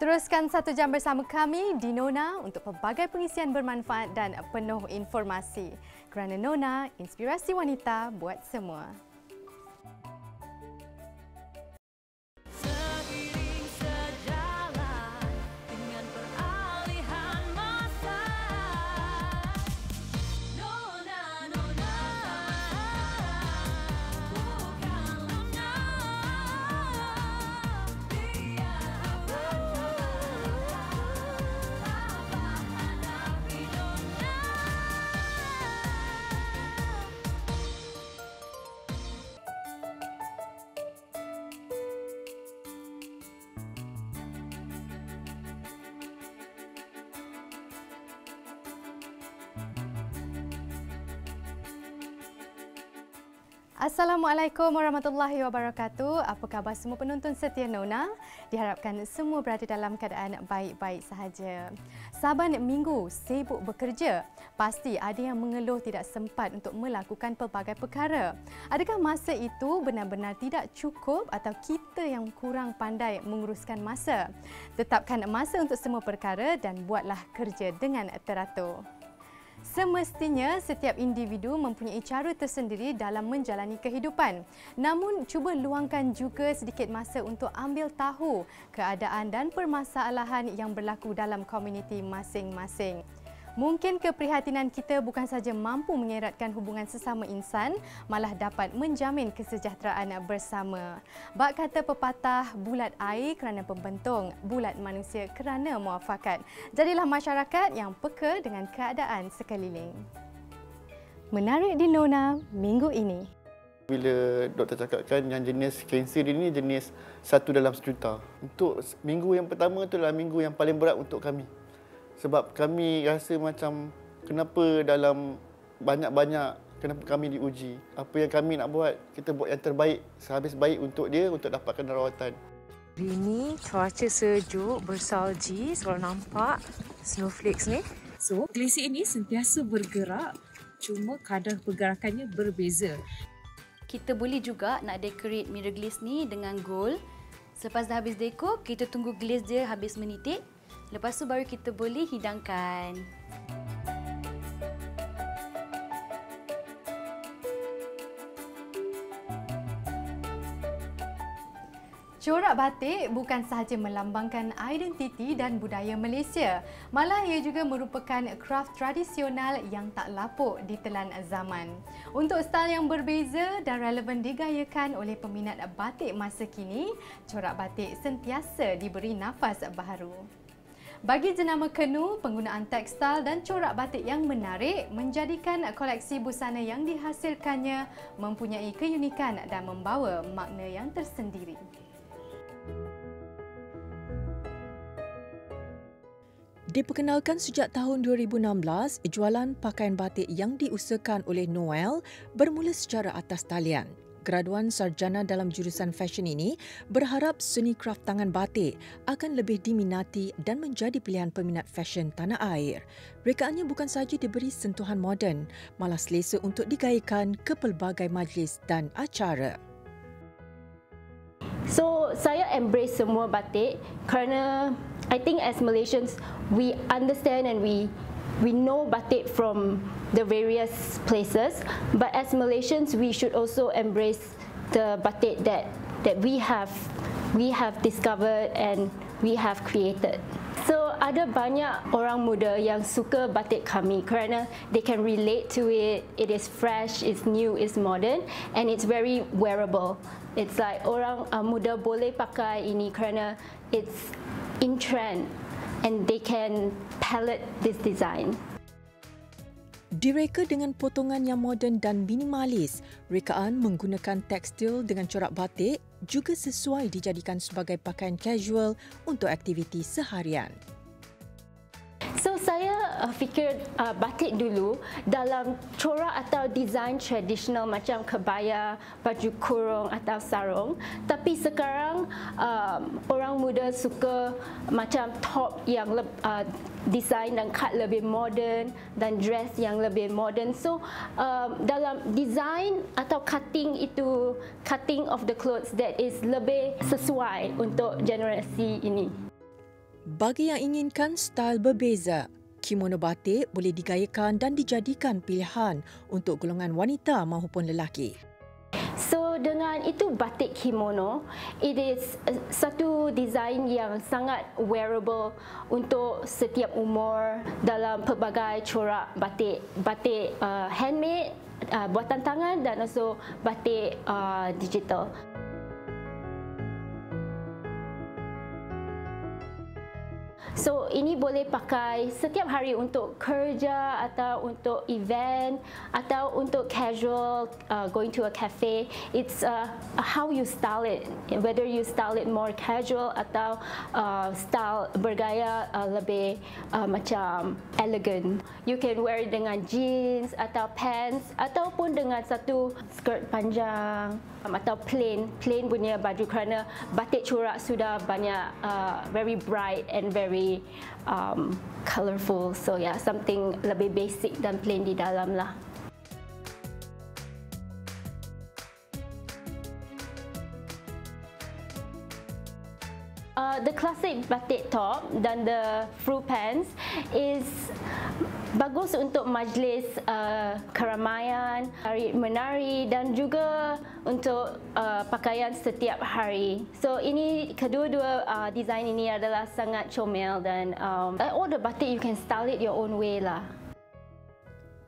Teruskan 1 jam bersama kami di Nona untuk pelbagai pengisian bermanfaat dan penuh informasi. Kerana Nona, inspirasi wanita buat semua. Assalamualaikum warahmatullahi wabarakatuh. Apa khabar semua penonton setia Nona? Diharapkan semua berada dalam keadaan baik-baik sahaja. Saban minggu sibuk bekerja, pasti ada yang mengeluh tidak sempat untuk melakukan pelbagai perkara. Adakah masa itu benar-benar tidak cukup atau kita yang kurang pandai menguruskan masa? Tetapkan masa untuk semua perkara dan buatlah kerja dengan teratur. Semestinya setiap individu mempunyai cara tersendiri dalam menjalani kehidupan. Namun cuba luangkan juga sedikit masa untuk ambil tahu keadaan dan permasalahan yang berlaku dalam komuniti masing-masing. Mungkin keprihatinan kita bukan saja mampu mengeratkan hubungan sesama insan, malah dapat menjamin kesejahteraan bersama. Bak kata pepatah, bulat air kerana pembentung, bulat manusia kerana muafakat. Jadilah masyarakat yang peka dengan keadaan sekeliling. Menarik di Nona minggu ini. Bila doktor cakapkan yang jenis kanser ini jenis 1 dalam sejuta. Untuk minggu yang pertama itulah minggu yang paling berat untuk kami. Sebab kami rasa macam kenapa dalam banyak-banyak kenapa kami diuji. Apa yang kami nak buat, kita buat yang terbaik, sehabis baik untuk dia untuk dapatkan rawatan. Hari ini cuaca sejuk bersalji kalau nampak snowflakes ni. So, glasier ini sentiasa bergerak, cuma kadar pergerakannya berbeza. Kita boleh juga nak decorate mirror glaze ni dengan gold. Selepas dah habis dekor, kita tunggu glaze dia habis menitik. Lepas tu baru kita boleh hidangkan. Corak batik bukan sahaja melambangkan identiti dan budaya Malaysia, malah ia juga merupakan kraf tradisional yang tak lapuk ditelan zaman. Untuk style yang berbeza dan relevan digayakan oleh peminat batik masa kini, corak batik sentiasa diberi nafas baharu. Bagi jenama Kenu, penggunaan tekstil dan corak batik yang menarik menjadikan koleksi busana yang dihasilkannya mempunyai keunikan dan membawa makna yang tersendiri. Diperkenalkan sejak tahun 2016, jualan pakaian batik yang diusahakan oleh Noel bermula secara atas talian. Graduan sarjana dalam jurusan fashion ini berharap seni kraf tangan batik akan lebih diminati dan menjadi pilihan peminat fashion tanah air. Rekaannya bukan sahaja diberi sentuhan moden, malah selesa untuk digayakan ke pelbagai majlis dan acara. So, saya embrace semua batik kerana I think as Malaysians, we understand and we know batik from the various places, but as Malaysians, we should also embrace the batik that we have discovered and we have created. So ada banyak orang muda yang suka batik kami kerana they can relate to it. It is fresh, it's new, it's modern, and it's very wearable. It's like orang muda boleh pakai ini kerana it's in trend and they can palette this design. Direka dengan potongan yang moden dan minimalis, rekaan menggunakan tekstil dengan corak batik juga sesuai dijadikan sebagai pakaian casual untuk aktiviti seharian. So saya fikir batik dulu dalam corak atau design tradisional macam kebaya, baju kurung atau sarung. Tapi sekarang orang muda suka macam top yang design dan cut lebih modern dan dress yang lebih modern. So dalam design atau cutting itu, cutting of the clothes that is lebih sesuai untuk generasi ini. Bagi yang inginkan style berbeza, kimono batik boleh digayakan dan dijadikan pilihan untuk golongan wanita maupun lelaki. So dengan itu batik kimono, it is satu design yang sangat wearable untuk setiap umur dalam pelbagai corak batik. Batik handmade, buatan tangan dan also batik digital. So ini boleh pakai setiap hari untuk kerja atau untuk event atau untuk casual going to a cafe. It's how you style it, whether you style it more casual atau style bergaya lebih macam elegant. You can wear it dengan jeans atau pants ataupun dengan satu skirt panjang atau plain punya baju kerana batik corak sudah banyak very bright and very colourful. So yeah, something lebih basic dan plain di dalam lah. The classic batik top dan the fruit pants is bagus untuk majlis keramaian, menari dan juga untuk pakaian setiap hari. So ini kedua-dua design ini adalah sangat comel dan all the batik you can style it your own way lah.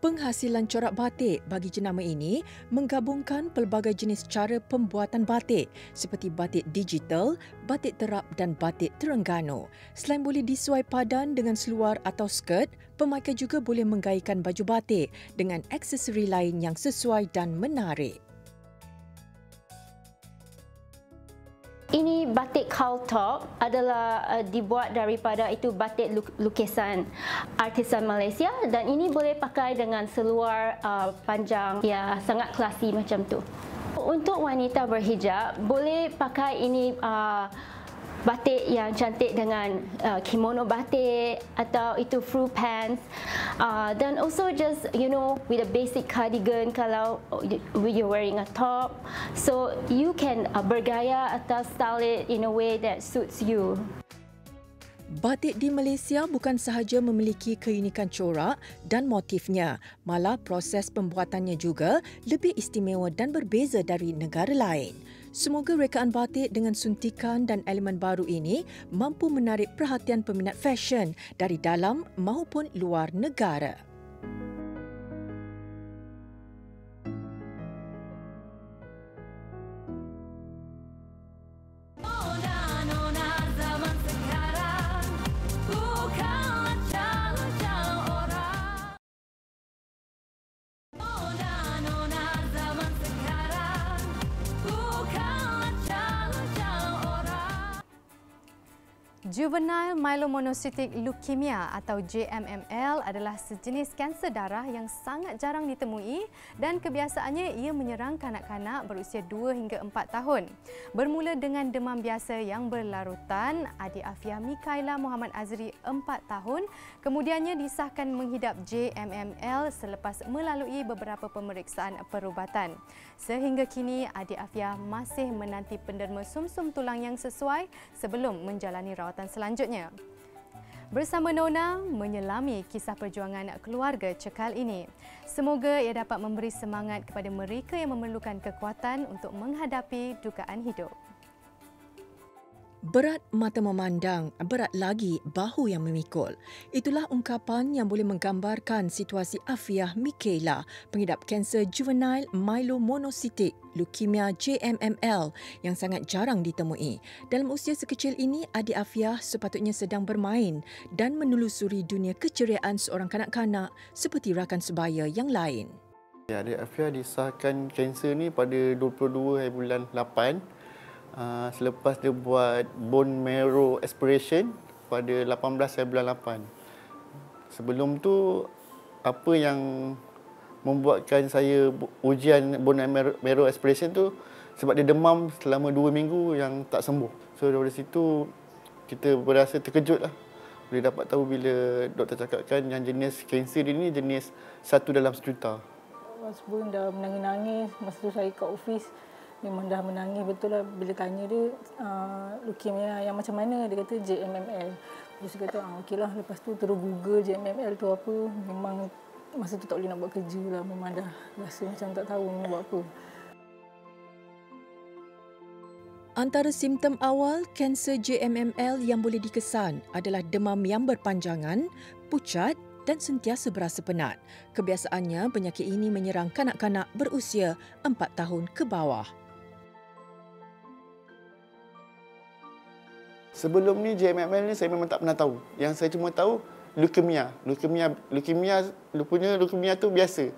Penghasilan corak batik bagi jenama ini menggabungkan pelbagai jenis cara pembuatan batik seperti batik digital, batik terap dan batik Terengganu. Selain boleh disuai padan dengan seluar atau skirt, pemakai juga boleh menggayakan baju batik dengan aksesori lain yang sesuai dan menarik. Ini batik cowl top adalah dibuat daripada itu batik lukisan artisan Malaysia dan ini boleh pakai dengan seluar panjang ya sangat klasi macam tu. Untuk wanita berhijab boleh pakai ini batik yang cantik dengan kimono batik atau itu fruit pants dan also just with a basic cardigan kalau you're wearing a top, so you can bergaya atau style it in a way that suits you. Batik di Malaysia bukan sahaja memiliki keunikan corak dan motifnya, malah proses pembuatannya juga lebih istimewa dan berbeza dari negara lain. Semoga rekaan batik dengan suntikan dan elemen baru ini mampu menarik perhatian peminat fashion dari dalam maupun luar negara. Juvenile Myelomonocytic Leukemia atau JMML adalah sejenis kanser darah yang sangat jarang ditemui dan kebiasaannya ia menyerang kanak-kanak berusia 2 hingga 4 tahun. Bermula dengan demam biasa yang berlarutan, adik Afia Mikaela Muhammad Azri 4 tahun kemudiannya disahkan menghidap JMML selepas melalui beberapa pemeriksaan perubatan. Sehingga kini, adik Afia masih menanti penderma sumsum tulang yang sesuai sebelum menjalani rawatan selanjutnya. Bersama Nona menyelami kisah perjuangan keluarga cekal ini. Semoga ia dapat memberi semangat kepada mereka yang memerlukan kekuatan untuk menghadapi dugaan hidup. Berat mata memandang, berat lagi bahu yang memikul. Itulah ungkapan yang boleh menggambarkan situasi Afia Mikaela, pengidap kanser juvenile myelomonocytic leukemia JMML yang sangat jarang ditemui. Dalam usia sekecil ini, adik Afia sepatutnya sedang bermain dan menelusuri dunia keceriaan seorang kanak-kanak seperti rakan sebaya yang lain. Ya, adik Afia disahkan kanser ni pada 22 hari bulan 8. Selepas dia buat bone marrow aspiration pada 18 hari bulan 8. Sebelum tu, apa yang membuatkan saya ujian bone marrow aspiration tu sebab dia demam selama 2 minggu yang tak sembuh. So dari situ kita berasa terkejut lah. Boleh dapat tahu bila doktor cakapkan yang jenis kanser ini jenis 1 dalam sejuta. Sebelum dah menangis-nangis, masa tu saya kat office memang dah menangis betul lah bila tanya dia leukemia yang macam mana, dia kata JMML. Terus kata, okeylah. Lepas tu terus Google JMML tu apa. Memang masa tu tak boleh nak buat kerja lah. Memang dah rasa macam tak tahu nak buat apa. Antara simptom awal kanser JMML yang boleh dikesan adalah demam yang berpanjangan, pucat dan sentiasa berasa penat. Kebiasaannya, penyakit ini menyerang kanak-kanak berusia 4 tahun ke bawah. Sebelum ni JMML ni saya memang tak pernah tahu. Yang saya cuma tahu leukemia. Leukemia tu biasa.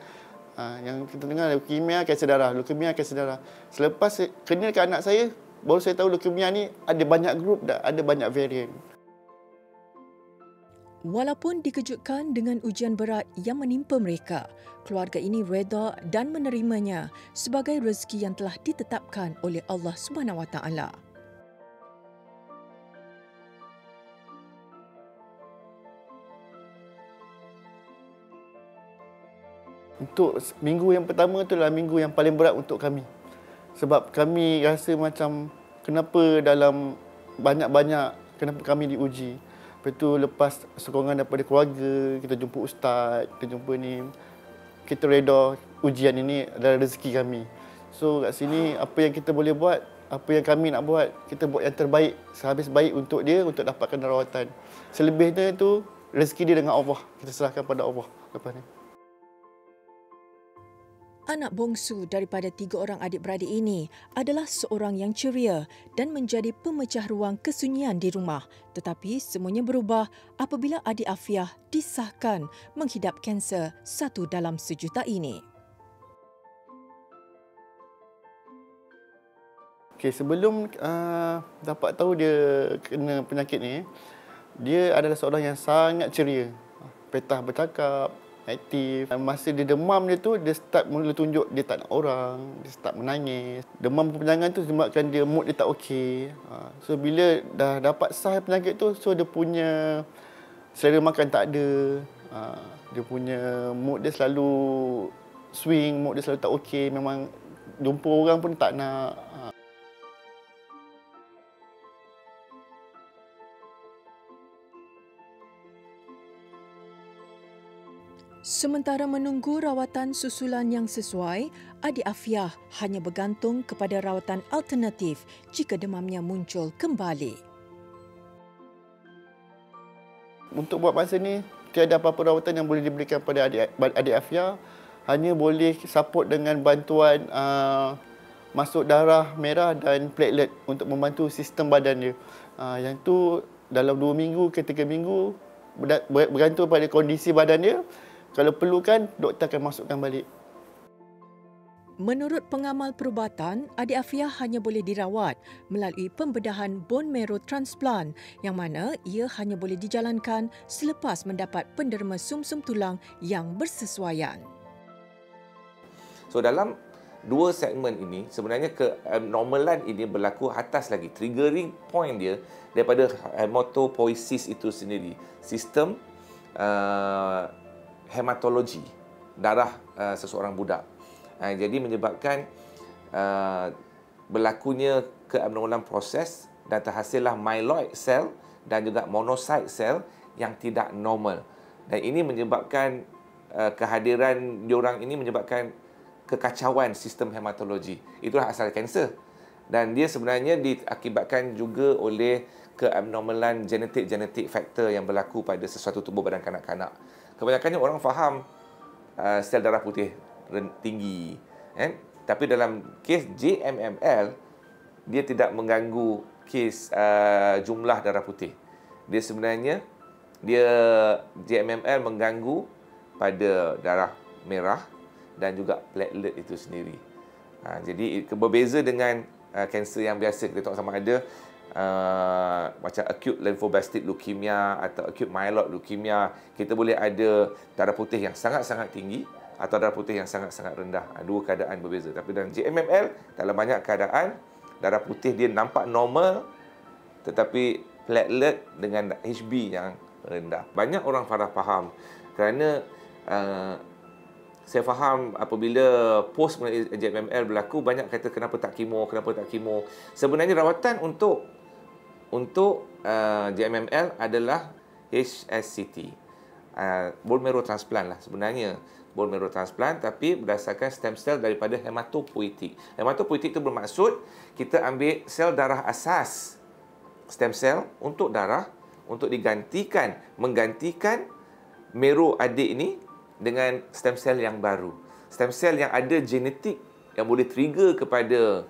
Yang kita dengar leukemia kanser darah, leukemia kanser darah. Selepas kena ke anak saya, baru saya tahu leukemia ni ada banyak grup dan ada banyak varian. Walaupun dikejutkan dengan ujian berat yang menimpa mereka, keluarga ini reda dan menerimanya sebagai rezeki yang telah ditetapkan oleh Allah SWT. Untuk minggu yang pertama tu adalah minggu yang paling berat untuk kami. Sebab kami rasa macam kenapa dalam kenapa kami diuji. Lepas tu lepas sokongan daripada keluarga, kita jumpa ustaz, kita jumpa ni, kita reda ujian ini adalah rezeki kami. So kat sini apa yang kita boleh buat, apa yang kami nak buat, kita buat yang terbaik, sehabis baik untuk dia untuk dapatkan rawatan. Selebihnya tu rezeki dia dengan Allah. Kita serahkan pada Allah lepas ni. Anak bongsu daripada 3 orang adik-beradik ini adalah seorang yang ceria dan menjadi pemecah ruang kesunyian di rumah. Tetapi semuanya berubah apabila adik Afiah disahkan menghidap kanser 1 dalam sejuta ini. Okay, sebelum dapat tahu dia kena penyakit ni, dia adalah seorang yang sangat ceria. Petah bercakap, aktif. Masa dia demam dia tu, dia start mula tunjuk dia tak nak orang, dia start menangis. Demam berpanjangan tu sebabkan dia mood dia tak okey. So bila dah dapat sah penyakit tu, so dia punya selera makan tak ada. Dia punya mood dia selalu swing, mood dia selalu tak okey. Memang jumpa orang pun tak nak. Sementara menunggu rawatan susulan yang sesuai, adik Afiah hanya bergantung kepada rawatan alternatif jika demamnya muncul kembali. Untuk buat masa ni, tiada apa-apa rawatan yang boleh diberikan pada adik Afiah. Hanya boleh support dengan bantuan masuk darah merah dan platelet untuk membantu sistem badan dia. Yang tu dalam 2 minggu ke 3 minggu, bergantung pada kondisi badan dia. Kalau perlukan, doktor akan masukkan balik. Menurut pengamal perubatan, adik Afiah hanya boleh dirawat melalui pembedahan bone marrow transplant yang mana ia hanya boleh dijalankan selepas mendapat penderma sumsum tulang yang bersesuaian. So dalam 2 segmen ini, sebenarnya keabnormalan ini berlaku atas lagi. Triggering point dia daripada hematopoiesis itu sendiri. Sistem hematologi darah seseorang budak. Jadi menyebabkan berlakunya keabnormalan proses dan terhasillah myeloid cell dan juga monocyte cell yang tidak normal. Dan ini menyebabkan kehadiran diorang ini menyebabkan kekacauan sistem hematologi. Itulah asal kanser. Dan dia sebenarnya diakibatkan juga oleh keabnormalan genetik faktor yang berlaku pada sesuatu tubuh badan kanak-kanak. Kebanyakannya orang faham sel darah putih tinggi. Tapi dalam kes JMML, dia tidak mengganggu kes jumlah darah putih. Dia sebenarnya, JMML mengganggu pada darah merah dan juga platelet itu sendiri. Jadi berbeza dengan kanser yang biasa. Kita tahu sama ada macam acute lymphoblastic leukemia atau acute myeloid leukemia, kita boleh ada darah putih yang sangat-sangat tinggi atau darah putih yang sangat-sangat rendah. 2 keadaan berbeza. Tapi dalam JMML, dalam banyak keadaan, darah putih dia nampak normal tetapi platelet dengan HB yang rendah. Banyak orang faham kerana saya faham apabila post mengenai JMML berlaku, banyak kata kenapa tak kemo. Sebenarnya rawatan untuk untuk JMML adalah HSCT. Bone marrow transplant lah sebenarnya. Bone marrow transplant tapi berdasarkan stem cell daripada hematopoietik. Hematopoietik itu bermaksud kita ambil sel darah asas stem cell untuk darah untuk menggantikan marrow adik ini dengan stem cell yang baru. Stem cell yang ada genetik yang boleh trigger kepada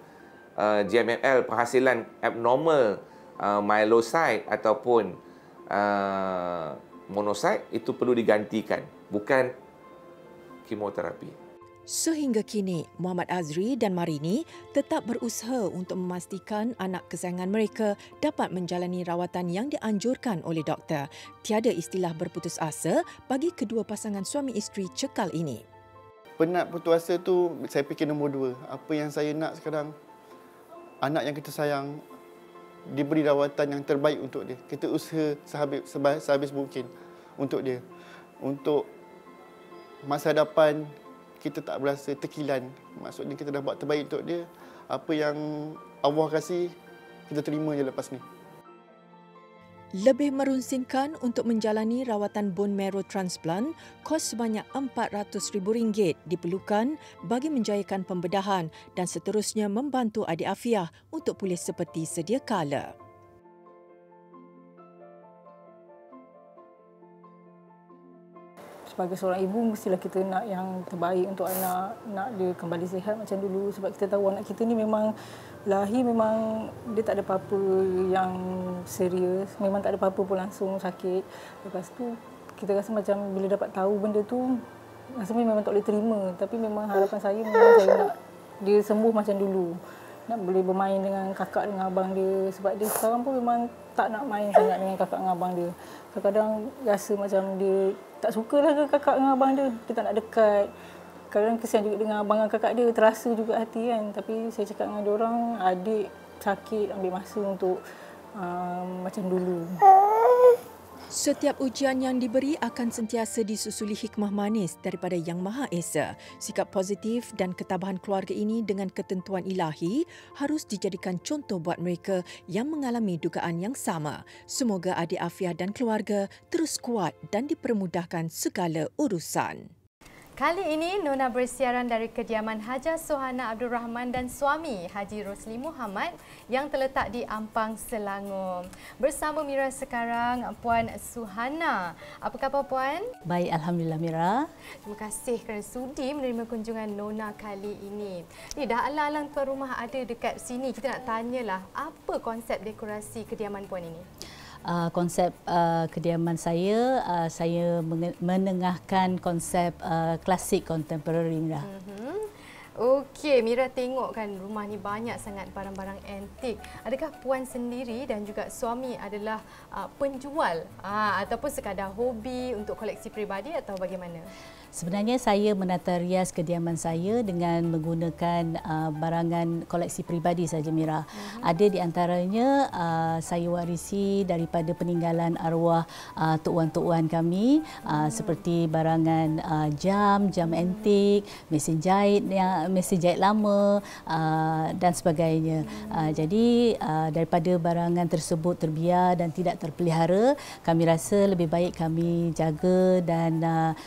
JMML, penghasilan abnormal myelocyte ataupun monocyte, itu perlu digantikan, bukan kemoterapi. Sehingga kini, Muhammad Azri dan Marini tetap berusaha untuk memastikan anak kesayangan mereka dapat menjalani rawatan yang dianjurkan oleh doktor. Tiada istilah berputus asa bagi kedua pasangan suami isteri cekal ini. Penat putus asa tu saya fikir nombor 2. Apa yang saya nak sekarang, anak yang kita sayang diberi rawatan yang terbaik untuk dia. Kita usaha sehabis mungkin untuk dia. Untuk masa depan kita tak berasa terkilan. Maksudnya kita dah buat terbaik untuk dia. Apa yang Allah kasih, kita terima je lepas ni. Lebih merunsingkan untuk menjalani rawatan bone marrow transplant, kos sebanyak RM400,000 diperlukan bagi menjayakan pembedahan dan seterusnya membantu adik Afiah untuk pulih seperti sedia kala. Sebagai seorang ibu, mestilah kita nak yang terbaik untuk anak, nak dia kembali sihat macam dulu. Sebab kita tahu anak kita ni memang lahir, memang dia tak ada apa-apa yang serius. Memang tak ada apa-apa pun langsung sakit. Lepas tu, kita rasa macam bila dapat tahu benda tu, rasanya memang tak boleh terima. Tapi memang harapan saya, memang saya nak dia sembuh macam dulu. Nak boleh bermain dengan kakak, dengan abang dia. Sebab dia sekarang pun memang tak nak main sangat dengan kakak dengan abang dia. Kadang-kadang rasa macam dia tak sukalah ke kakak dengan abang dia. Dia tak nak dekat. Kadang-kadang kesian juga dengan abang dan kakak dia. Terasa juga hati kan. Tapi saya cakap dengan diorang, adik sakit, ambil masa untuk macam dulu. Setiap ujian yang diberi akan sentiasa disusuli hikmah manis daripada Yang Maha Esa. Sikap positif dan ketabahan keluarga ini dengan ketentuan ilahi harus dijadikan contoh buat mereka yang mengalami dugaan yang sama. Semoga adik Afiah dan keluarga terus kuat dan dipermudahkan segala urusan. Kali ini, Nona bersiaran dari kediaman Haja Sohana Abdul Rahman dan suami Haji Rosli Muhammad yang terletak di Ampang, Selangor. Bersama Mira sekarang, Puan Suhana. Apa khabar Puan? Baik, Alhamdulillah Mira. Terima kasih kerana sudi menerima kunjungan Nona kali ini. Ni dah alang-alang tuan rumah ada dekat sini. Kita nak tanyalah, apa konsep dekorasi kediaman Puan ini? Konsep kediaman saya menengahkan konsep klasik contemporary Mira. Okey, Mira tengok kan rumah ni banyak sangat barang-barang antik. Adakah Puan sendiri dan juga suami adalah penjual ataupun sekadar hobi untuk koleksi peribadi atau bagaimana? Sebenarnya saya menata rias kediaman saya dengan menggunakan barangan koleksi peribadi saja Mira. Ada di antaranya saya warisi daripada peninggalan arwah tok wan kami seperti barangan jam antik, mesin jahit lama dan sebagainya. Jadi daripada barangan tersebut terbiar dan tidak terpelihara, kami rasa lebih baik kami jaga dan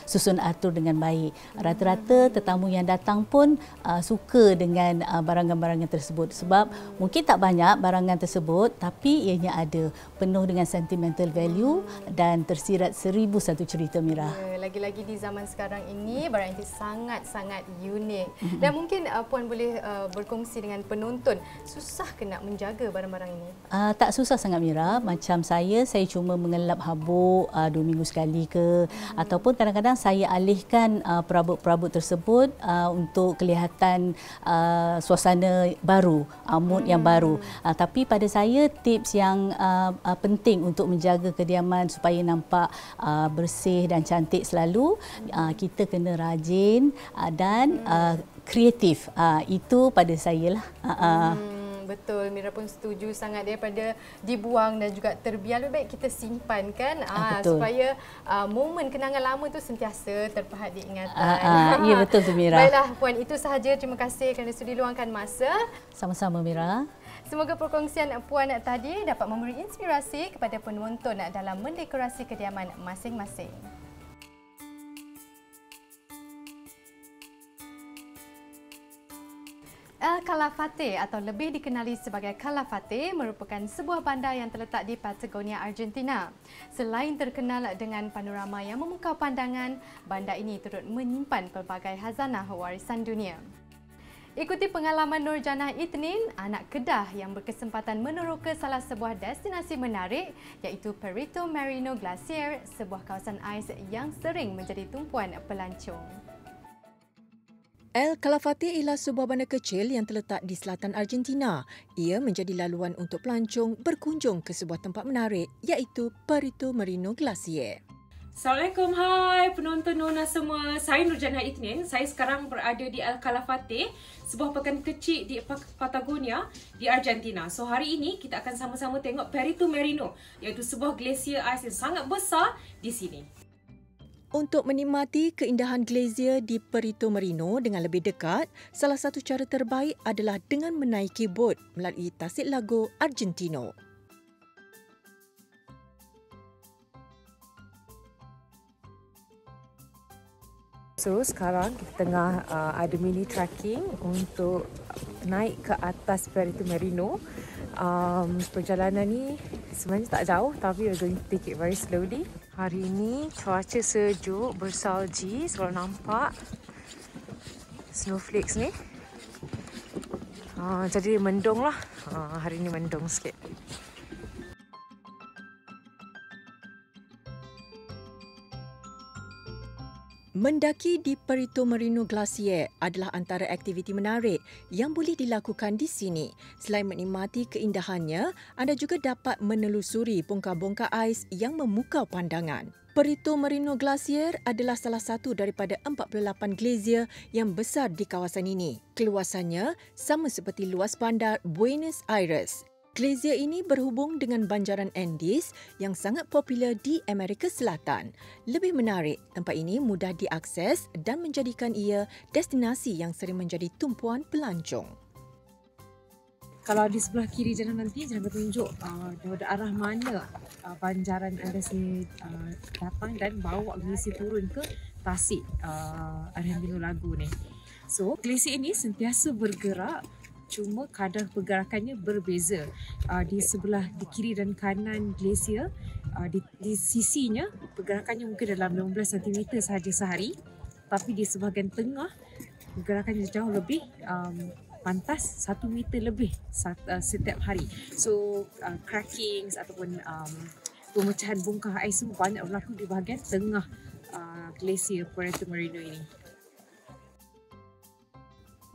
susun atur dengan baik. Rata-rata tetamu yang datang pun suka dengan barangan-barangan tersebut sebab mungkin tak banyak barangan tersebut tapi ianya ada penuh dengan sentimental value dan tersirat 1001 cerita Mira. Lagi-lagi di zaman sekarang ini barang antik sangat-sangat unik. Dan mungkin Puan boleh berkongsi dengan penonton, susah ke nak menjaga barang-barang ini? Tak susah sangat Mira. Macam saya cuma mengelap habuk 2 minggu sekali ke ataupun kadang-kadang saya alihkan perabot-perabot tersebut untuk kelihatan suasana baru, mood yang baru. Tapi pada saya tips yang penting untuk menjaga kediaman supaya nampak bersih dan cantik selalu, kita kena rajin dan kreatif. Itu pada saya lah. Betul, Mira pun setuju sangat daripada dibuang dan juga terbiar. Lebih baik kita simpan kan supaya momen kenangan lama tu sentiasa terpahat di ingatan. Ya betul tu Mira. Baiklah Puan, itu sahaja. Terima kasih kerana sudi luangkan masa. Sama-sama Mira. Semoga perkongsian Puan tadi dapat memberi inspirasi kepada penonton dalam mendekorasi kediaman masing-masing. El Calafate atau lebih dikenali sebagai Calafate merupakan sebuah bandar yang terletak di Patagonia, Argentina. Selain terkenal dengan panorama yang memukau pandangan, bandar ini turut menyimpan pelbagai khazanah warisan dunia. Ikuti pengalaman Nurjannah Ithnin, anak Kedah yang berkesempatan meneroka salah sebuah destinasi menarik iaitu Perito Moreno Glacier, sebuah kawasan ais yang sering menjadi tumpuan pelancong. El Calafate ialah sebuah bandar kecil yang terletak di selatan Argentina. Ia menjadi laluan untuk pelancong berkunjung ke sebuah tempat menarik iaitu Perito Moreno Glacier. Assalamualaikum, hai penonton Nona semua. Saya Nurjannah Ithnin. Saya sekarang berada di El Calafate, sebuah pekan kecil di Patagonia di Argentina. So hari ini kita akan sama-sama tengok Perito Moreno, iaitu sebuah glasier ais yang sangat besar di sini. Untuk menikmati keindahan glacier di Perito Moreno dengan lebih dekat, salah satu cara terbaik adalah dengan menaiki bot melalui Tasik Lago Argentino. So sekarang kita tengah ada mini trekking untuk naik ke atas Perito Moreno. Perjalanan ni sebenarnya tak jauh tapi we're going to take it very slowly. Hari ini cuaca sejuk, bersalji, kalau nampak snowflakes ni. Jadi mendung lah. Hari ini mendung sikit. Mendaki di Perito Moreno Glacier adalah antara aktiviti menarik yang boleh dilakukan di sini. Selain menikmati keindahannya, anda juga dapat menelusuri bongkar-bongkar ais yang memukau pandangan. Perito Moreno Glacier adalah salah satu daripada 48 glacier yang besar di kawasan ini. Keluasannya sama seperti luas bandar Buenos Aires. Glacier ini berhubung dengan banjaran Andes yang sangat popular di Amerika Selatan. Lebih menarik, tempat ini mudah diakses dan menjadikan ia destinasi yang sering menjadi tumpuan pelancong. Kalau di sebelah kiri jalan nanti, jangan tunjuk dari arah mana banjaran Andes ni datang dan bawa glacier turun ke Tasik Argentino Lago ni. So, glacier ini sentiasa bergerak. Cuma kadar pergerakannya berbeza. Di sebelah di kiri dan kanan glacier, di sisinya pergerakannya mungkin dalam 15 cm sahaja sehari, tapi di sebahagian tengah pergerakannya jauh lebih pantas 1 meter lebih setiap hari. So crackings ataupun pemecahan bongkar ais semua banyak berlaku di bahagian tengah glacier Perito Moreno ini.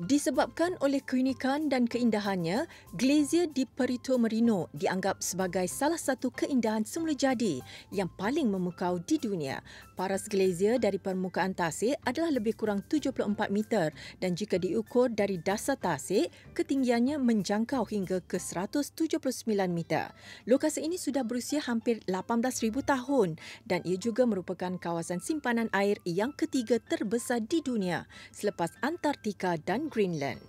Disebabkan oleh keunikan dan keindahannya, glacier di Perito Moreno dianggap sebagai salah satu keindahan semula jadi yang paling memukau di dunia. Paras glacier dari permukaan tasik adalah lebih kurang 74 meter dan jika diukur dari dasar tasik, ketinggiannya menjangkau hingga ke 179 meter. Lokasi ini sudah berusia hampir 18,000 tahun dan ia juga merupakan kawasan simpanan air yang ketiga terbesar di dunia selepas Antartika dan Greenland.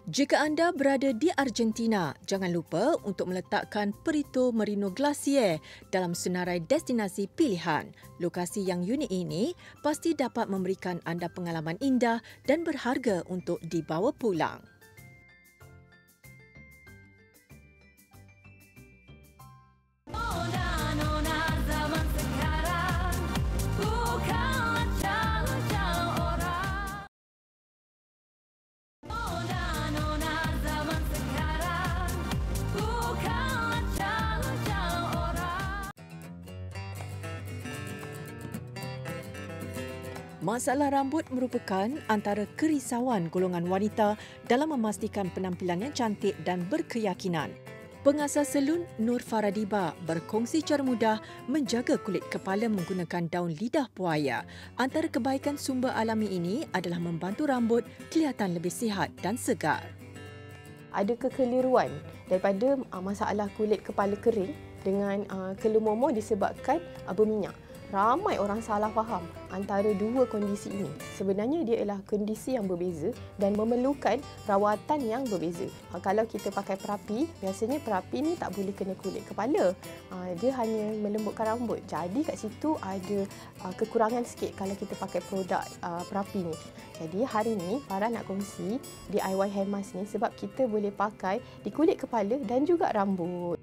Jika anda berada di Argentina, jangan lupa untuk meletakkan Perito Moreno Glacier dalam senarai destinasi pilihan. Lokasi yang unik ini pasti dapat memberikan anda pengalaman indah dan berharga untuk dibawa pulang. Masalah rambut merupakan antara kerisauan golongan wanita dalam memastikan penampilan yang cantik dan berkeyakinan. Pengasas salon Nur Faradiba berkongsi cara mudah menjaga kulit kepala menggunakan daun lidah buaya. Antara kebaikan sumber alami ini adalah membantu rambut kelihatan lebih sihat dan segar. Ada kekeliruan daripada masalah kulit kepala kering dengan kelumomo disebabkan berminyak. ramai orang salah faham antara dua kondisi ini. Sebenarnya dia ialah kondisi yang berbeza dan memerlukan rawatan yang berbeza. Kalau kita pakai perapi, biasanya perapi ni tak boleh kena kulit kepala. Dia hanya melembutkan rambut. Jadi kat situ ada kekurangan sikit kalau kita pakai produk perapi ni. Jadi hari ni Farah nak kongsi DIY hair mask ni sebab kita boleh pakai di kulit kepala dan juga rambut.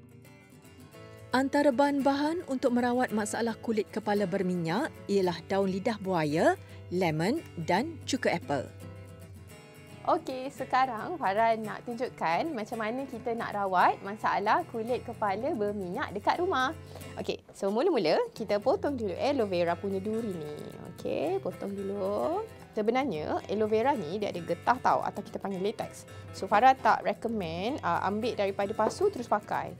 Antara bahan-bahan untuk merawat masalah kulit kepala berminyak ialah daun lidah buaya, lemon dan cuka apple. Okey, sekarang Farah nak tunjukkan macam mana kita nak rawat masalah kulit kepala berminyak dekat rumah. Okey, so mula-mula kita potong dulu aloe vera punya duri ni. Okey, potong dulu. Sebenarnya aloe vera ni dia ada getah tau atau kita panggil latex. So Farah tak recommend ambil daripada pasu terus pakai.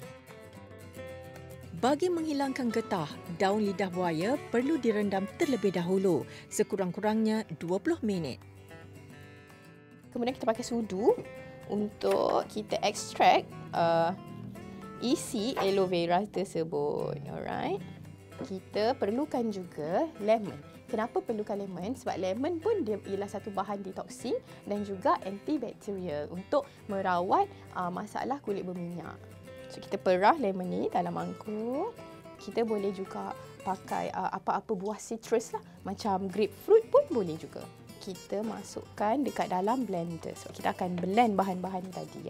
Bagi menghilangkan getah, daun lidah buaya perlu direndam terlebih dahulu, sekurang-kurangnya 20 minit. Kemudian kita pakai sudu untuk kita ekstrak isi aloe vera tersebut. Alright. Kita perlukan juga lemon. Kenapa perlukan lemon? Sebab lemon pun dia ialah satu bahan detoksing dan juga antibakterial untuk merawat masalah kulit berminyak. So, kita perah lemon ni dalam mangkuk. Kita boleh juga pakai apa-apa buah citrus lah. Macam grapefruit pun boleh juga. Kita masukkan dekat dalam blender. So, kita akan blend bahan-bahan ni tadi.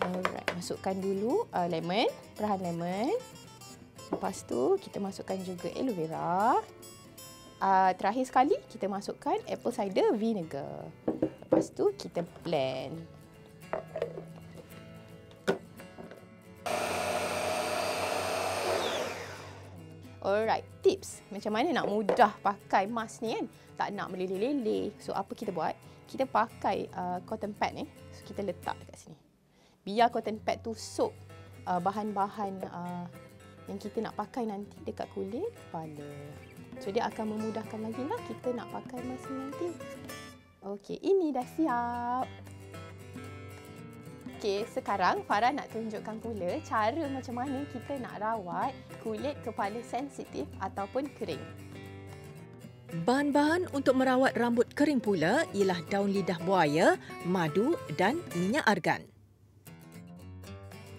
Alright, masukkan dulu lemon, perahan lemon. Lepas tu, kita masukkan juga aloe vera. Terakhir sekali, kita masukkan apple cider vinegar. Lepas tu, kita blend. Alright, tips macam mana nak mudah pakai mask ni kan. Tak nak meleleh-leleh. So, apa kita buat? Kita pakai cotton pad ni. So, kita letak dekat sini. Biar cotton pad tu soak bahan-bahan yang kita nak pakai nanti dekat kulit kepala. So, dia akan memudahkan lagi lah kita nak pakai mask ni nanti. Okey, ini dah siap. Okey, sekarang Farah nak tunjukkan pula cara macam mana kita nak rawat kulit kepala sensitif ataupun kering. Bahan-bahan untuk merawat rambut kering pula ialah daun lidah buaya, madu dan minyak argan.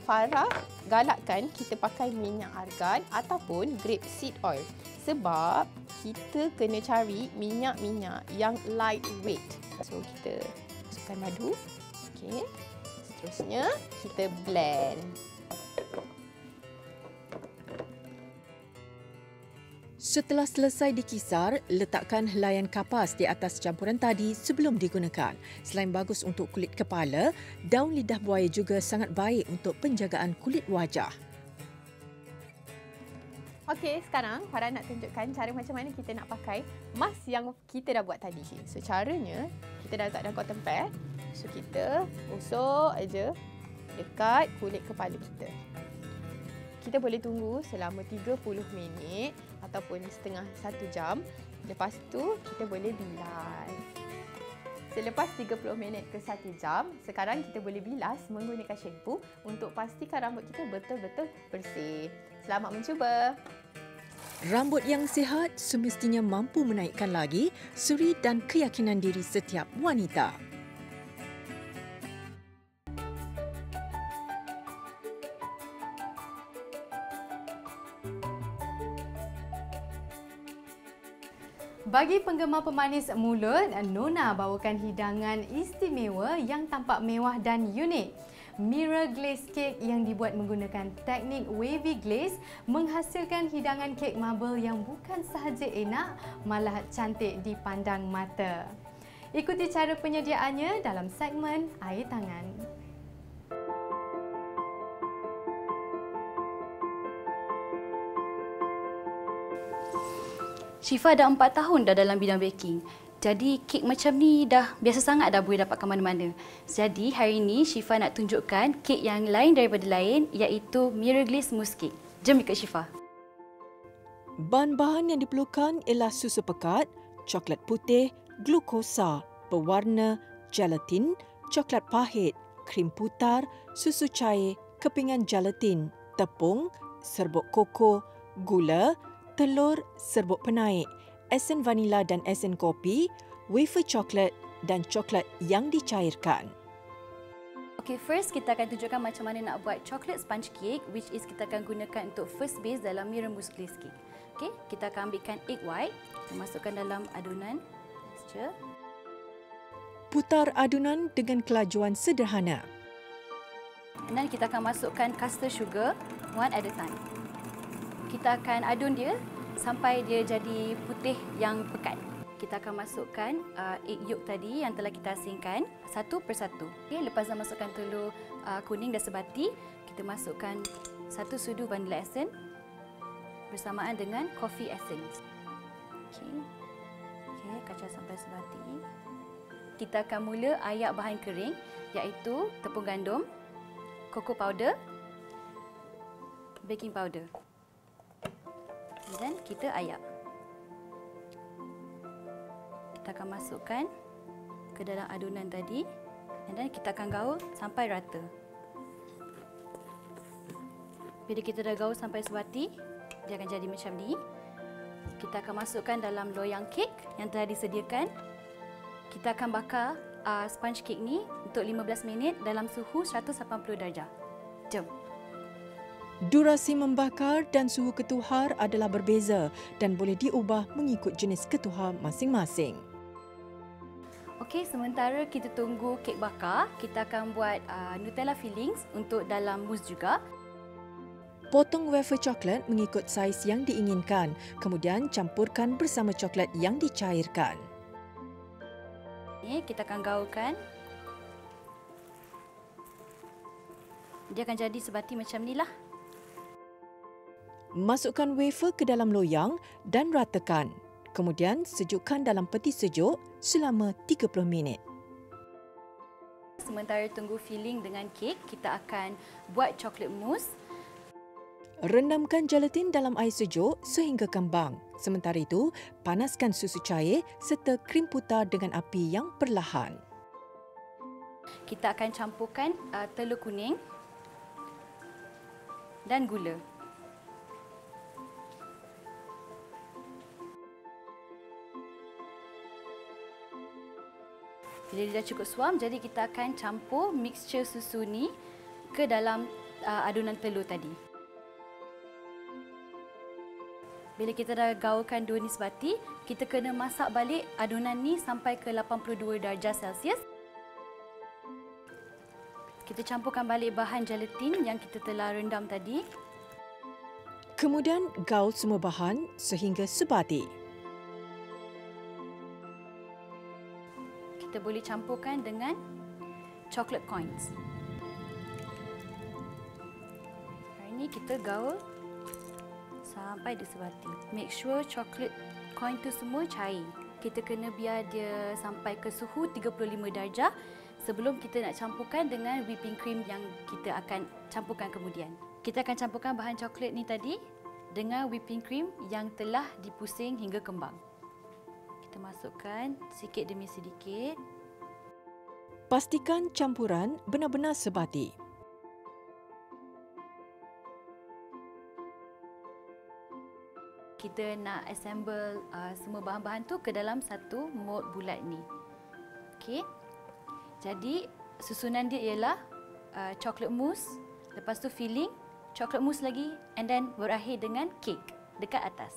Farah galakkan kita pakai minyak argan ataupun grapeseed oil sebab kita kena cari minyak-minyak yang lightweight. So, kita masukkan madu. Okey. Seterusnya, kita blend. Setelah selesai dikisar, letakkan helaian kapas di atas campuran tadi sebelum digunakan. Selain bagus untuk kulit kepala, daun lidah buaya juga sangat baik untuk penjagaan kulit wajah. Okey, sekarang Farah nak tunjukkan cara macam mana kita nak pakai mask yang kita dah buat tadi. So, caranya, kita dah letak dalam cotton pad. So, kita usuk aja dekat kulit kepala kita. Kita boleh tunggu selama 30 minit ataupun setengah 1 jam. Lepas tu, kita boleh bilas. Selepas 30 minit ke 1 jam, sekarang kita boleh bilas menggunakan shampoo untuk pastikan rambut kita betul-betul bersih. Selamat mencuba! Rambut yang sihat semestinya mampu menaikkan lagi suri dan keyakinan diri setiap wanita. Bagi penggemar pemanis mulut, Nona bawakan hidangan istimewa yang tampak mewah dan unik. Mirror glaze cake yang dibuat menggunakan teknik wavy glaze menghasilkan hidangan kek marble yang bukan sahaja enak, malah cantik dipandang mata. Ikuti cara penyediaannya dalam segmen Air Tangan. Syifa dah 4 tahun dah dalam bidang baking. Jadi kek macam ni dah biasa sangat dah boleh dapat ke mana-mana. Jadi hari ini Syifa nak tunjukkan kek yang lain daripada lain iaitu mirror glaze mousse cake. Jom ikut Syifa. Bahan-bahan yang diperlukan ialah susu pekat, coklat putih, glukosa, pewarna, gelatin, coklat pahit, krim putar, susu cair, kepingan gelatin, tepung, serbuk koko, gula, telur, serbuk penaik, esen vanila dan esen kopi, wafer coklat dan coklat yang dicairkan. Okay, first kita akan tunjukkan macam mana nak buat chocolate sponge cake, which is kita akan gunakan untuk first base dalam Miramus Glaze cake. Okay, kita akan ambilkan egg white, kita masukkan dalam adunan mixture. Putar adunan dengan kelajuan sederhana. Dan kita akan masukkan custard sugar one at a time. Kita akan adun dia sampai dia jadi putih yang pekat. Kita akan masukkan egg yolk tadi yang telah kita asingkan satu persatu. Okay, lepas dah masukkan telur kuning dan sebati, kita masukkan 1 sudu vanilla essence bersamaan dengan coffee essence. Okay, kacau sampai sebati. Kita akan mula ayak bahan kering iaitu tepung gandum, cocoa powder, baking powder. Dan kita ayak. Kita akan masukkan ke dalam adunan tadi dan kita akan gaul sampai rata. Bila kita dah gaul sampai sebati, dia akan jadi macam ni. Kita akan masukkan dalam loyang kek yang telah disediakan. Kita akan bakar sponge cake ni untuk 15 minit dalam suhu 180 darjah. Jom. Durasi membakar dan suhu ketuhar adalah berbeza dan boleh diubah mengikut jenis ketuhar masing-masing. Okey, sementara kita tunggu kek bakar, kita akan buat Nutella fillings untuk dalam mousse juga. Potong wafer coklat mengikut saiz yang diinginkan, kemudian campurkan bersama coklat yang dicairkan. Ini kita akan gaulkan. Dia akan jadi sebati macam ni lah. Masukkan wafer ke dalam loyang dan ratakan. Kemudian sejukkan dalam peti sejuk selama 30 minit. Sementara tunggu filling dengan kek, kita akan buat coklat mousse. Rendamkan gelatin dalam air sejuk sehingga kembang. Sementara itu, panaskan susu cair serta krim putar dengan api yang perlahan. Kita akan campurkan telur kuning dan gula. Bila dia dah cukup suam, jadi kita akan campur mixture susu ni ke dalam adunan telur tadi. Bila kita dah gaulkan dua ni sebati, kita kena masak balik adunan ni sampai ke 82 darjah Celsius. Kita campurkan balik bahan gelatin yang kita telah rendam tadi. Kemudian gaul semua bahan sehingga sebati. Kita boleh campurkan dengan chocolate coins. Hari ini kita gaul sampai dia sebati. Make sure chocolate coin tu semua cair. Kita kena biar dia sampai ke suhu 35 darjah sebelum kita nak campurkan dengan whipping cream yang kita akan campurkan kemudian. Kita akan campurkan bahan coklat ni tadi dengan whipping cream yang telah dipusing hingga kembang. Kita masukkan sedikit demi sedikit. Pastikan campuran benar-benar sebati. Kita nak assemble semua bahan-bahan tu ke dalam satu mold bulat ni. Okey. Jadi susunan dia ialah chocolate mousse, lepas tu filling, chocolate mousse lagi and then berakhir dengan kek dekat atas.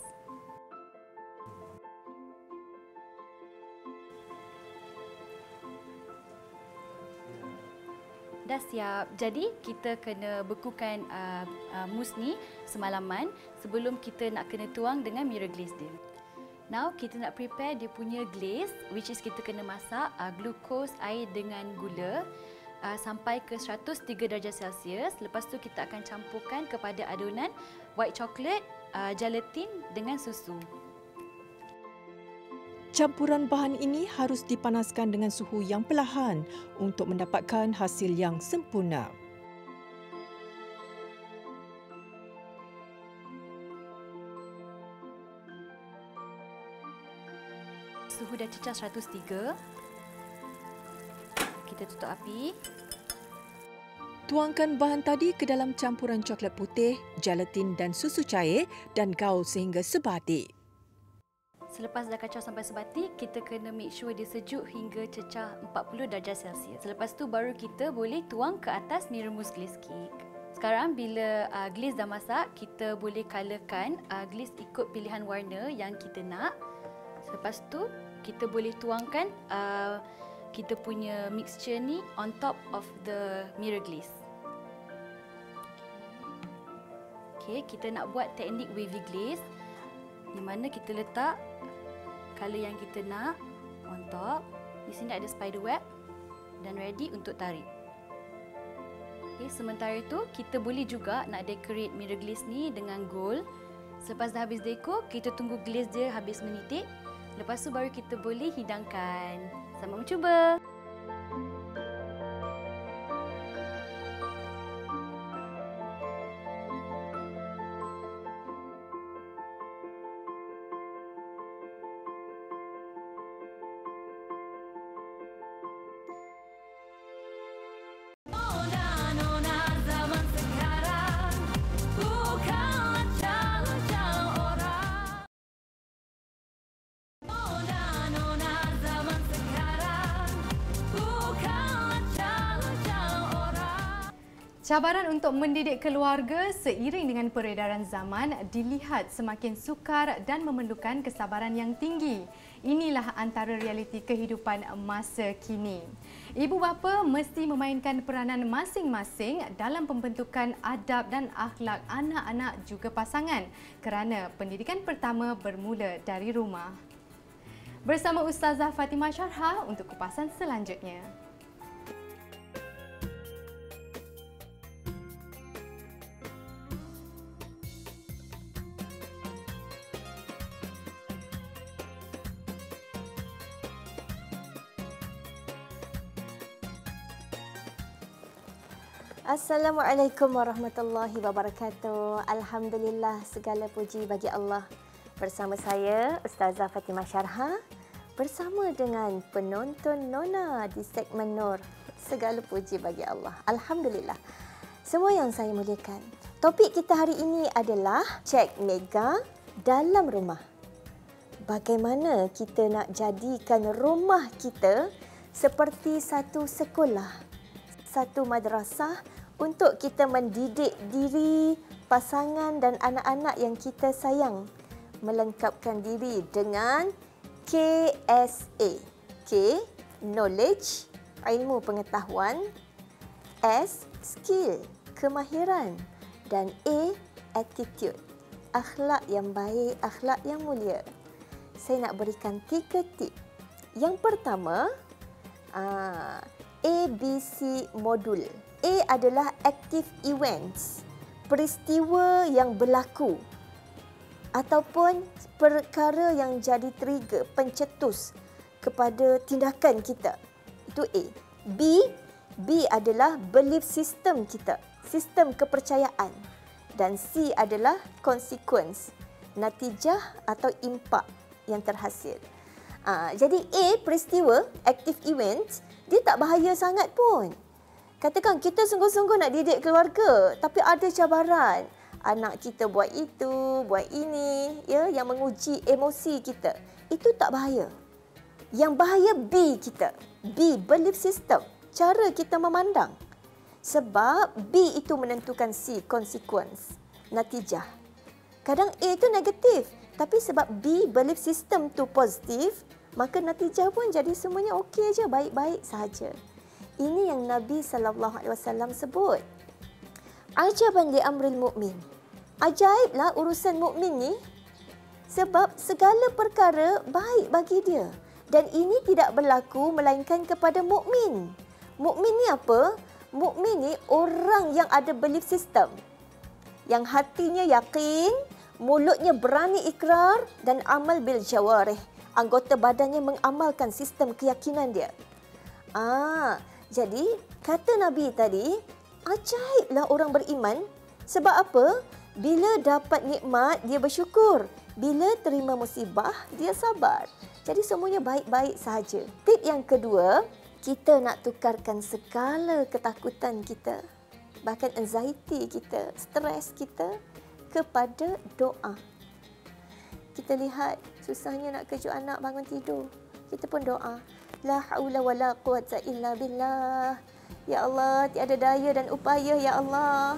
Dah siap. Jadi kita kena bekukan mousse ni semalaman sebelum kita nak kena tuang dengan mirror glaze dia. Now kita nak prepare dia punya glaze, which is kita kena masak glukos air dengan gula sampai ke 103 darjah Celsius. Lepas tu kita akan campurkan kepada adunan white chocolate, gelatin dengan susu. Campuran bahan ini harus dipanaskan dengan suhu yang perlahan untuk mendapatkan hasil yang sempurna. Suhu dah cecah 103. Kita tutup api. Tuangkan bahan tadi ke dalam campuran coklat putih, gelatin dan susu cair dan gaul sehingga sebatik. Selepas dah kacau sampai sebatik, kita kena make sure dia sejuk hingga cecah 40 darjah Celsius. Selepas tu baru kita boleh tuang ke atas mirror mousse glaze cake. Sekarang bila glaze dah masak, kita boleh colourkan glaze ikut pilihan warna yang kita nak. Selepas tu kita boleh tuangkan kita punya mixture ni on top of the mirror glaze. Okay, kita nak buat teknik wavy glaze di mana kita letak colour yang kita nak on top. Di sini ada spider web dan ready untuk tarik. Okay, sementara itu kita boleh juga nak decorate mirror glaze ni dengan gold. Selepas dah habis dekor, kita tunggu glaze dia habis menitik. Lepas tu baru kita boleh hidangkan. Selamat mencuba! Cabaran untuk mendidik keluarga seiring dengan peredaran zaman dilihat semakin sukar dan memerlukan kesabaran yang tinggi. Inilah antara realiti kehidupan masa kini. Ibu bapa mesti memainkan peranan masing-masing dalam pembentukan adab dan akhlak anak-anak juga pasangan kerana pendidikan pertama bermula dari rumah. Bersama Ustazah Fatimah Syarhah untuk kupasan selanjutnya. Assalamualaikum warahmatullahi wabarakatuh. Alhamdulillah, segala puji bagi Allah. Bersama saya Ustazah Fatimah Syarhah bersama dengan penonton Nona di segmen Nur. Segala puji bagi Allah. Alhamdulillah. Semua yang saya muliakan. Topik kita hari ini adalah cek mega dalam rumah. Bagaimana kita nak jadikan rumah kita seperti satu sekolah, satu madrasah untuk kita mendidik diri, pasangan dan anak-anak yang kita sayang. Melengkapkan diri dengan KSA. K, knowledge, ilmu pengetahuan. S, skill, kemahiran. Dan A, attitude, akhlak yang baik, akhlak yang mulia. Saya nak berikan 3 tip. Yang pertama, ABC modul. A adalah active events, peristiwa yang berlaku ataupun perkara yang jadi trigger, pencetus kepada tindakan kita. Itu A. B adalah belief system kita, sistem kepercayaan. Dan C adalah consequence, natijah atau impak yang terhasil. Jadi A, peristiwa, active events, dia tak bahaya sangat pun. Katakan kita sungguh-sungguh nak didik keluarga tapi ada cabaran. Anak kita buat itu, buat ini, ya, yang menguji emosi kita. Itu tak bahaya. Yang bahaya B kita. B, belief system, cara kita memandang. Sebab B itu menentukan C, consequence, natijah. Kadang A itu negatif, tapi sebab B, belief system tu positif, maka natijah pun jadi semuanya okey aja, baik-baik sahaja. Ini yang Nabi SAW sebut. Ajaban li amril mu'min. Ajaiblah urusan mukmin ni sebab segala perkara baik bagi dia. Dan ini tidak berlaku melainkan kepada mukmin. Mukmin ni apa? Mukmin ni orang yang ada belief system. Yang hatinya yakin, mulutnya berani ikrar dan amal bil jawarih. Anggota badannya mengamalkan sistem keyakinan dia. Jadi, kata Nabi tadi, ajaiblah orang beriman. Sebab apa? Bila dapat nikmat, dia bersyukur. Bila terima musibah, dia sabar. Jadi, semuanya baik-baik sahaja. Tip yang kedua, kita nak tukarkan segala ketakutan kita bahkan anxiety kita, stres kita kepada doa. Kita lihat susahnya nak kejut anak bangun tidur. Kita pun doa. La haula wala quwata illa billah. Ya Allah, tiada daya dan upaya ya Allah,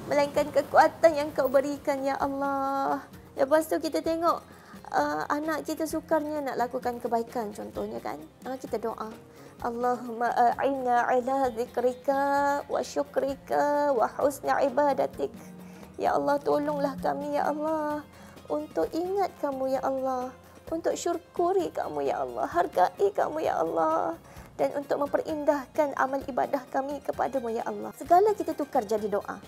melainkan kekuatan yang Kau berikan ya Allah. Lepas tu kita tengok anak kita sukarnya nak lakukan kebaikan contohnya kan. Kita doa. Allahumma a'inna ala zikrika wa syukrika wa husna ibadatik. Ya Allah, tolonglah kami ya Allah untuk ingat Kamu ya Allah, untuk syukuri Kamu ya Allah, hargai Kamu ya Allah, dan untuk memperindahkan amal ibadah kami kepadamu ya Allah. Segala kita tukar jadi doa.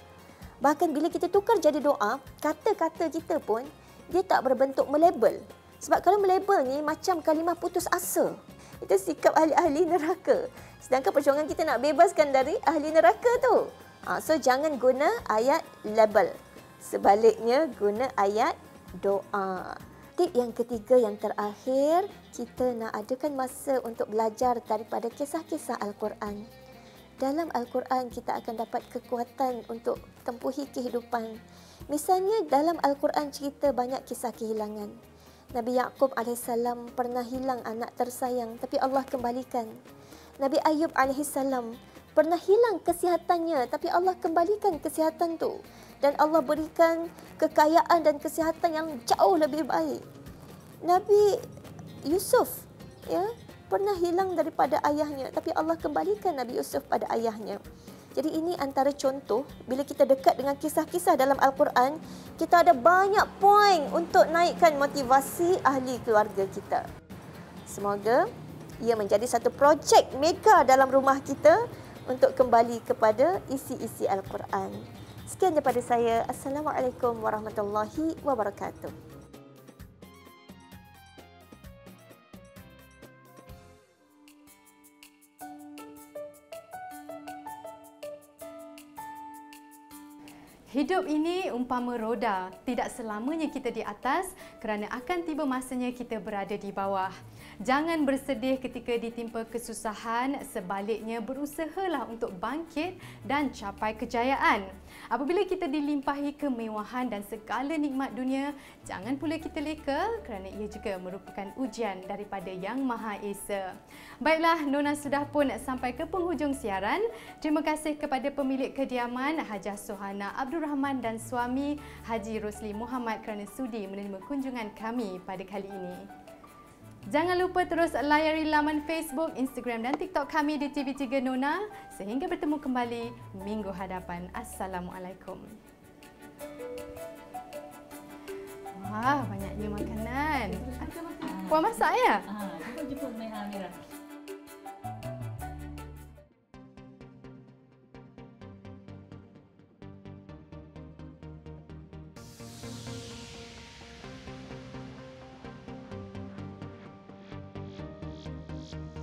Bahkan bila kita tukar jadi doa, kata-kata kita pun dia tak berbentuk melabel. Sebab kalau melabel ni macam kalimah putus asa. Itu sikap ahli-ahli neraka. Sedangkan perjuangan kita nak bebaskan dari ahli neraka tu. So jangan guna ayat label. Sebaliknya guna ayat doa. Tip yang ketiga yang terakhir, kita nak adakan masa untuk belajar daripada kisah-kisah Al-Quran. Dalam Al-Quran kita akan dapat kekuatan untuk tempuhi kehidupan. Misalnya dalam Al-Quran cerita banyak kisah kehilangan. Nabi Yaqub AS pernah hilang anak tersayang tapi Allah kembalikan. Nabi Ayub AS pernah hilang kesihatannya tapi Allah kembalikan kesihatan tu. Dan Allah berikan kekayaan dan kesihatan yang jauh lebih baik. Nabi Yusuf pernah hilang daripada ayahnya tapi Allah kembalikan Nabi Yusuf pada ayahnya. Jadi ini antara contoh bila kita dekat dengan kisah-kisah dalam Al-Quran, kita ada banyak poin untuk naikkan motivasi ahli keluarga kita. Semoga ia menjadi satu projek mega dalam rumah kita untuk kembali kepada isi-isi Al-Quran. Sekian daripada saya. Assalamualaikum warahmatullahi wabarakatuh. Hidup ini umpama roda, tidak selamanya kita di atas kerana akan tiba masanya kita berada di bawah. Jangan bersedih ketika ditimpa kesusahan, sebaliknya berusahalah untuk bangkit dan capai kejayaan. Apabila kita dilimpahi kemewahan dan segala nikmat dunia, jangan pula kita leka kerana ia juga merupakan ujian daripada Yang Maha Esa. Baiklah, Nona sudah pun sampai ke penghujung siaran. Terima kasih kepada pemilik kediaman Hajah Sohana Abdul Rahman dan suami Haji Rosli Muhammad kerana sudi menerima kunjungan kami pada kali ini. Jangan lupa terus layari laman Facebook, Instagram dan TikTok kami di TV3 Nona. Sehingga bertemu kembali minggu hadapan. Assalamualaikum. Wah, banyaknya makanan. Puan masak ya? Jemput Mira.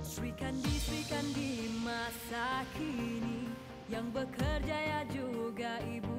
Sri Kandi masa kini yang bekerja ya juga ibu.